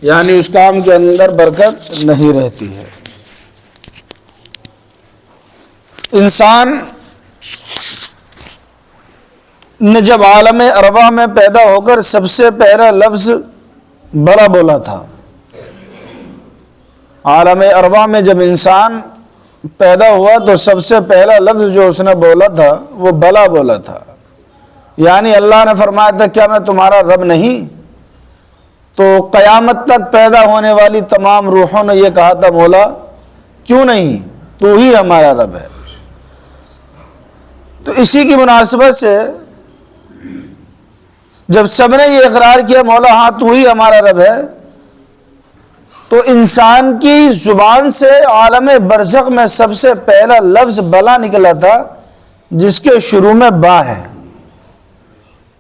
یعنی اس کام کے اندر برکت نہیں رہتی ہے۔ انسان نے جب عالم ارواح میں پیدا ہو کر سب سے پہلا لفظ بلا بولا تھا، عالم ارواح میں جب انسان پیدا ہوا تو سب سے پہلا لفظ جو اس نے بولا تھا وہ بلا بولا تھا، یعنی اللہ نے فرمایا تھا کیا میں تمہارا رب نہیں؟ تو قیامت تک پیدا ہونے والی تمام روحوں نے یہ کہا تھا مولا کیوں نہیں، تو ہی ہمارا رب ہے۔ تو اسی کی مناسبت سے جب سب نے یہ اقرار کیا مولا ہاں تو ہی ہمارا رب ہے، تو انسان کی زبان سے عالم برزخ میں سب سے پہلا لفظ بلا نکلا تھا، جس کے شروع میں با ہے۔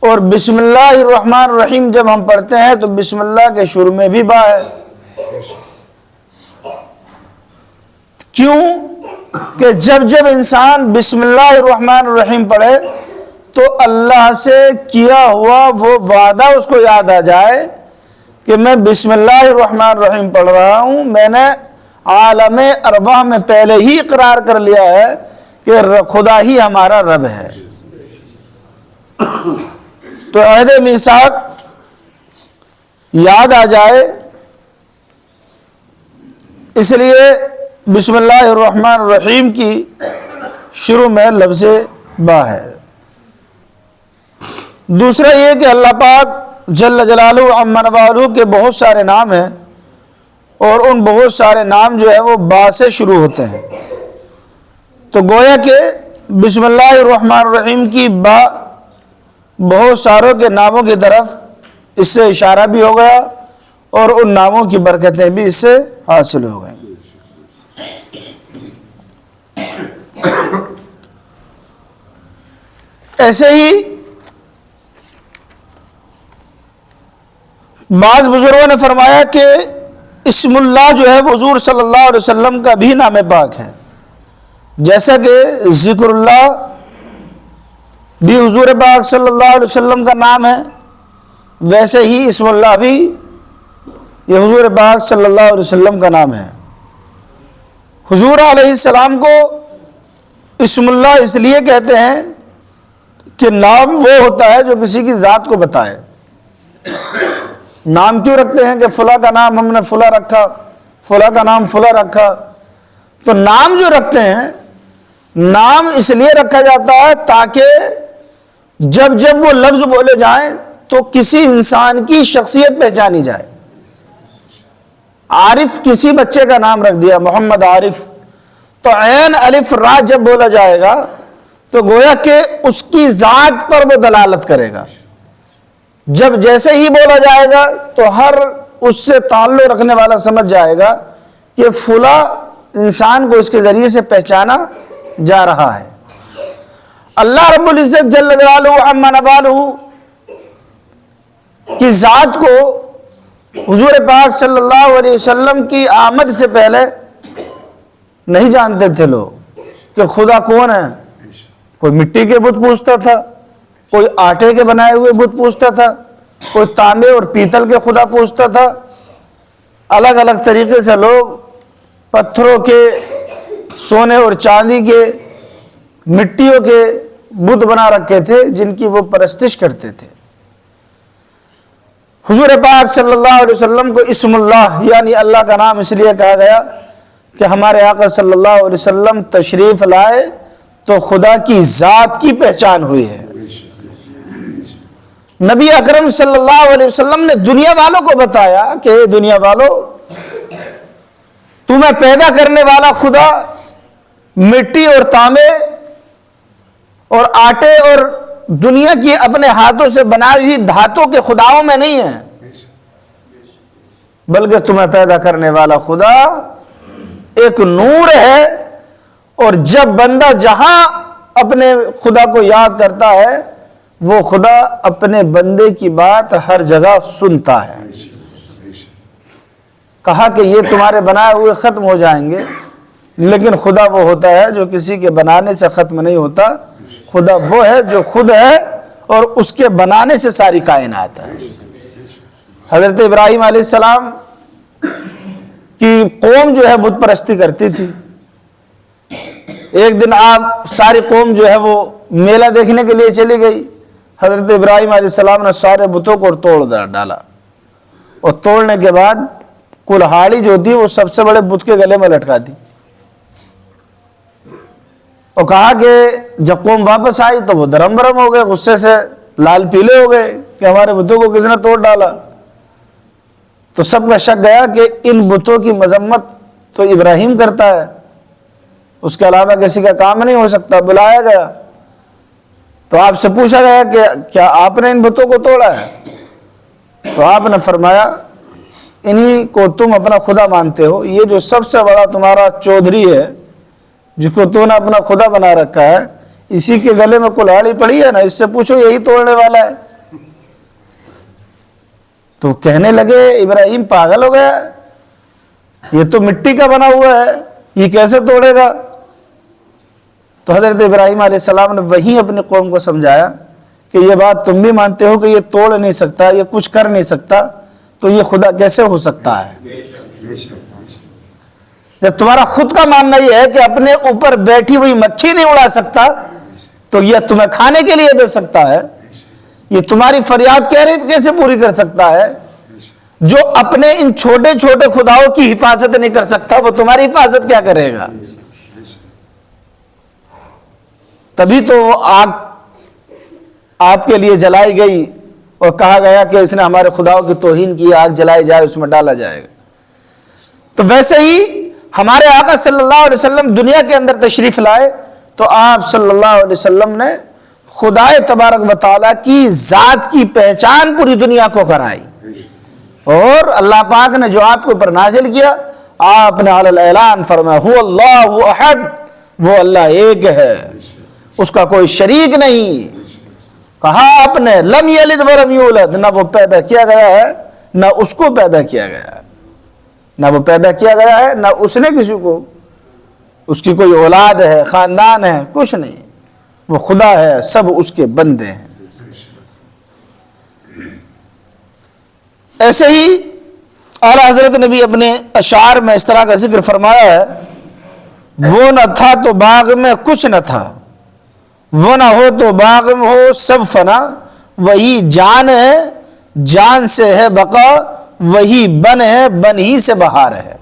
اور بسم اللہ الرحمن الرحیم جب ہم پڑھتے ہیں تو بسم اللہ کے شروع میں بھی با ہے۔ کیوں کہ جب انسان بسم اللہ الرحمن الرحیم پڑھے تو اللہ سے کیا ہوا وہ وعدہ اس کو یاد آ جائے کہ میں بسم اللہ الرحمن الرحیم پڑھ رہا ہوں، میں نے عالم ارواح میں پہلے ہی اقرار کر لیا ہے کہ خدا ہی ہمارا رب ہے۔ تو عہد میثاق یاد آ جائے، اس لیے بسم اللہ الرحمن الرحیم کی شروع میں لفظ با ہے۔ دوسرا یہ کہ اللہ پاک جل جلالہ عم نوالہ کے بہت سارے نام ہیں، اور ان بہت سارے نام جو ہے وہ با سے شروع ہوتے ہیں، تو گویا کہ بسم اللہ الرحمن الرحیم کی با بہت ساروں کے ناموں کی طرف اس سے اشارہ بھی ہو گیا، اور ان ناموں کی برکتیں بھی اس سے حاصل ہو گئیں۔ ایسے ہی بعض بزرگوں نے فرمایا کہ اسم اللہ جو ہے وہ حضور صلی اللہ علیہ وسلم کا بھی نام پاک ہے، جیسا کہ ذکر اللہ بھی حضور پاک صلی اللہ علیہ وسلم کا نام ہے، ویسے ہی اسم اللہ بھی یہ حضور پاک صلی اللہ علیہ وسلم کا نام ہے۔ حضور علیہ السلام کو اسم اللہ اس لیے کہتے ہیں کہ نام وہ ہوتا ہے جو کسی کی ذات کو بتائے۔ نام کیوں رکھتے ہیں کہ فلاں کا نام ہم نے فلاں رکھا، فلاں کا نام فلاں رکھا؟ تو نام جو رکھتے ہیں، نام اس لیے رکھا جاتا ہے تاکہ جب وہ لفظ بولے جائیں تو کسی انسان کی شخصیت پہچانی جائے۔ عارف کسی بچے کا نام رکھ دیا محمد عارف، تو عین الف را جب بولا جائے گا تو گویا کہ اس کی ذات پر وہ دلالت کرے گا۔ جب جیسے ہی بولا جائے گا تو ہر اس سے تعلق رکھنے والا سمجھ جائے گا کہ فلاں انسان کو اس کے ذریعے سے پہچانا جا رہا ہے۔ اللہ رب العزت جل جلالہ عم نوالہ کی ذات کو حضور پاک صلی اللہ علیہ وسلم کی آمد سے پہلے نہیں جانتے تھے لوگ کہ خدا کون ہے۔ کوئی مٹی کے بت پوجتا تھا، کوئی آٹے کے بنائے ہوئے بت پوجتا تھا، کوئی تانبے اور پیتل کے خدا پوجتا تھا۔ الگ الگ طریقے سے لوگ پتھروں کے، سونے اور چاندی کے، مٹیوں کے بت بنا رکھے تھے جن کی وہ پرستش کرتے تھے۔ حضور پاک صلی اللہ علیہ وسلم کو اسم اللہ یعنی اللہ کا نام اس لیے کہا گیا کہ ہمارے آقا صلی اللہ علیہ وسلم تشریف لائے تو خدا کی ذات کی پہچان ہوئی ہے۔ نبی اکرم صلی اللہ علیہ وسلم نے دنیا والوں کو بتایا کہ اے دنیا والوں، تمہیں پیدا کرنے والا خدا مٹی اور تانبے اور آٹے اور دنیا کی اپنے ہاتھوں سے بنائی ہوئی دھاتوں کے خداؤں میں نہیں ہے، بلکہ تمہیں پیدا کرنے والا خدا ایک نور ہے، اور جب بندہ جہاں اپنے خدا کو یاد کرتا ہے وہ خدا اپنے بندے کی بات ہر جگہ سنتا ہے۔ کہا کہ یہ تمہارے بنائے ہوئے ختم ہو جائیں گے، لیکن خدا وہ ہوتا ہے جو کسی کے بنانے سے ختم نہیں ہوتا۔ خدا وہ ہے جو خود ہے اور اس کے بنانے سے ساری کائنات ہے۔ حضرت ابراہیم علیہ السلام کی قوم جو ہے بت پرستی کرتی تھی. ایک دن آپ ساری قوم جو ہے وہ میلہ دیکھنے کے لیے چلی گئی. حضرت ابراہیم علیہ السلام نے سارے بتوں کو توڑ ڈالا, اور توڑنے کے بعد کلہاڑی جو تھی وہ سب سے بڑے بت کے گلے میں لٹکا دی, اور کہا کہ جب قوم واپس آئی تو وہ درم برم ہو گئے, غصے سے لال پیلے ہو گئے کہ ہمارے بتوں کو کس نے توڑ ڈالا. تو سب کا شک گیا کہ ان بتوں کی مذمت تو ابراہیم کرتا ہے, اس کے علاوہ کسی کا کام نہیں ہو سکتا. بلایا گیا تو آپ سے پوچھا گیا کہ کیا آپ نے ان بتوں کو توڑا ہے؟ تو آپ نے فرمایا انہی کو تم اپنا خدا مانتے ہو, یہ جو سب سے بڑا تمہارا چودھری ہے جس کو تو نے اپنا خدا بنا رکھا ہے, اسی کے گلے میں کلہاڑی پڑی ہے نا, اس سے پوچھو یہی توڑنے والا ہے. تو کہنے لگے ابراہیم پاگل ہو گیا, یہ تو مٹی کا بنا ہوا ہے, یہ کیسے توڑے گا؟ تو حضرت ابراہیم علیہ السلام نے وہیں اپنی قوم کو سمجھایا کہ یہ بات تم بھی مانتے ہو کہ یہ توڑ نہیں سکتا, یہ کچھ کر نہیں سکتا, تو یہ خدا کیسے ہو سکتا ہے؟ جب تمہارا خود کا ماننا یہ ہے کہ اپنے اوپر بیٹھی ہوئی مکھی نہیں اڑا سکتا, تو یہ تمہیں کھانے کے لیے دے سکتا ہے, یہ تمہاری فریاد کیسے پوری کر سکتا ہے؟ جو اپنے ان چھوٹے چھوٹے خداؤں کی حفاظت نہیں کر سکتا وہ تمہاری حفاظت کیا کرے گا؟ تبھی تو آگ آپ کے لیے جلائی گئی اور کہا گیا کہ اس نے ہمارے خداؤں کی توہین کی, آگ جلائی جائے, اس میں ڈالا جائے گا. تو ویسے ہی ہمارے آقا صلی اللہ علیہ وسلم دنیا کے اندر تشریف لائے تو آپ صلی اللہ علیہ وسلم نے خدا تبارک و تعالیٰ کی ذات کی پہچان پوری دنیا کو کرائی, اور اللہ پاک نے جو آپ کے اوپر نازل کیا آپ نے علی الاعلان فرمایا هو اللہ احد, وہ اللہ ایک ہے, اس کا کوئی شریک نہیں. کہا آپ نے لم یلد ولم یولد, نہ وہ پیدا کیا گیا ہے نہ اس کو پیدا کیا گیا ہے, نہ وہ پیدا کیا گیا ہے نہ اس نے کسی کو, اس کی کوئی اولاد ہے, خاندان ہے, کچھ نہیں. وہ خدا ہے, سب اس کے بندے ہیں. ایسے ہی اعلیٰ حضرت نے بھی اپنے اشعار میں اس طرح کا ذکر فرمایا ہے, وہ نہ تھا تو باغ میں کچھ نہ تھا, وہ نہ ہو تو باغ میں ہو سب فنا, وہی جان ہے جان سے ہے بقا, وہی بن ہے بن ہی سے بہار ہے.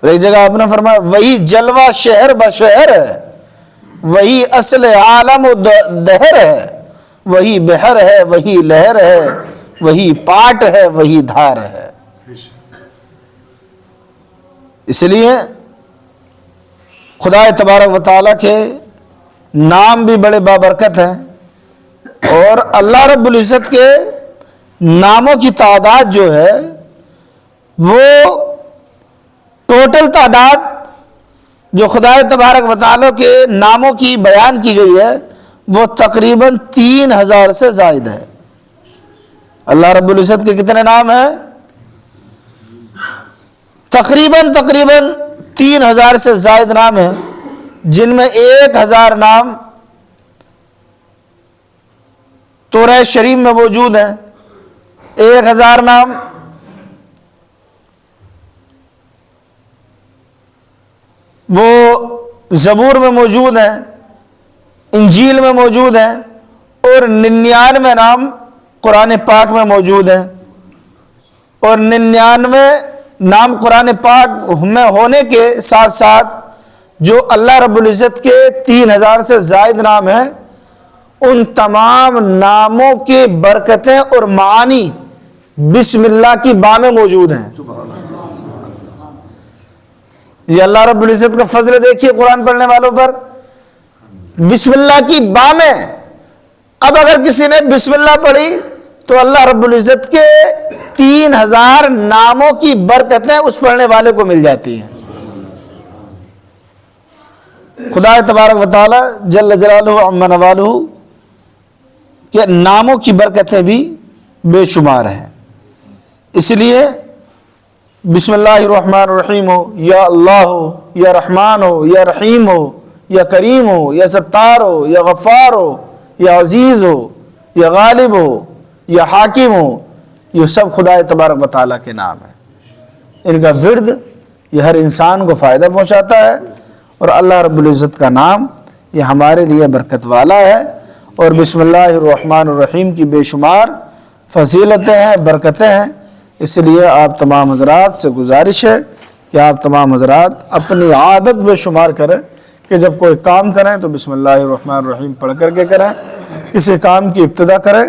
ایک جگہ آپ نے فرمایا وہی جلوہ شہر بشہر ہے, وہی اصل عالم و دہر ہے, وہی بحر ہے وہی لہر ہے, وہی پاٹ ہے وہی دھار ہے. اس لیے خدا تبارک و تعالیٰ کے نام بھی بڑے بابرکت ہیں, اور اللہ رب العزت کے ناموں کی تعداد جو ہے وہ ٹوٹل تعداد جو خدا تبارک و تعالیٰ کے ناموں کی بیان کی گئی ہے وہ تقریباً 3000 سے زائد ہے. اللہ رب العزت کے کتنے نام ہیں؟ تقریباً 3000 سے زائد نام ہیں, جن میں 1000 نام تورہ شریف میں موجود ہیں, 1000 نام وہ زبور میں موجود ہیں, انجیل میں موجود ہیں, اور 99 نام قرآن پاک میں موجود ہیں. اور 99 نام قرآن پاک میں ہونے کے ساتھ ساتھ جو اللہ رب العزت کے 3000 سے زائد نام ہیں, ان تمام ناموں کے برکتیں اور معانی بسم اللہ کی با میں موجود ہیں. یہ اللہ رب العزت کا فضل دیکھیے قرآن پڑھنے والوں پر, بسم اللہ کی با میں. اب اگر کسی نے بسم اللہ پڑھی تو اللہ رب العزت کے 3000 ناموں کی برکتیں اس پڑھنے والے کو مل جاتی ہیں. خدا تبارک و تعالی جل جلالہ عم نوالہ کے ناموں کی برکتیں بھی بے شمار ہیں. اس لیے بسم اللہ الرحمن الرحیم ہو, یا اللہ ہو, یا رحمان ہو, یا رحیم ہو, یا کریم ہو, یا ستار ہو, یا غفار ہو, یا عزیز ہو, یا غالب ہو, یا حاکم ہو, یہ سب خدا تبارک و تعالیٰ کے نام ہیں. ان کا ورد یہ ہر انسان کو فائدہ پہنچاتا ہے، اور اللہ رب العزت کا نام یہ ہمارے لیے برکت والا ہے، اور بسم اللہ الرحمن الرحیم کی بے شمار فضیلتیں ہیں، برکتیں ہیں۔ اس لیے آپ تمام حضرات سے گزارش ہے کہ آپ تمام حضرات اپنی عادت میں شمار کریں کہ جب کوئی کام کریں تو بسم اللہ الرحمن الرحیم پڑھ کر کے کریں، کسی کام کی ابتدا کریں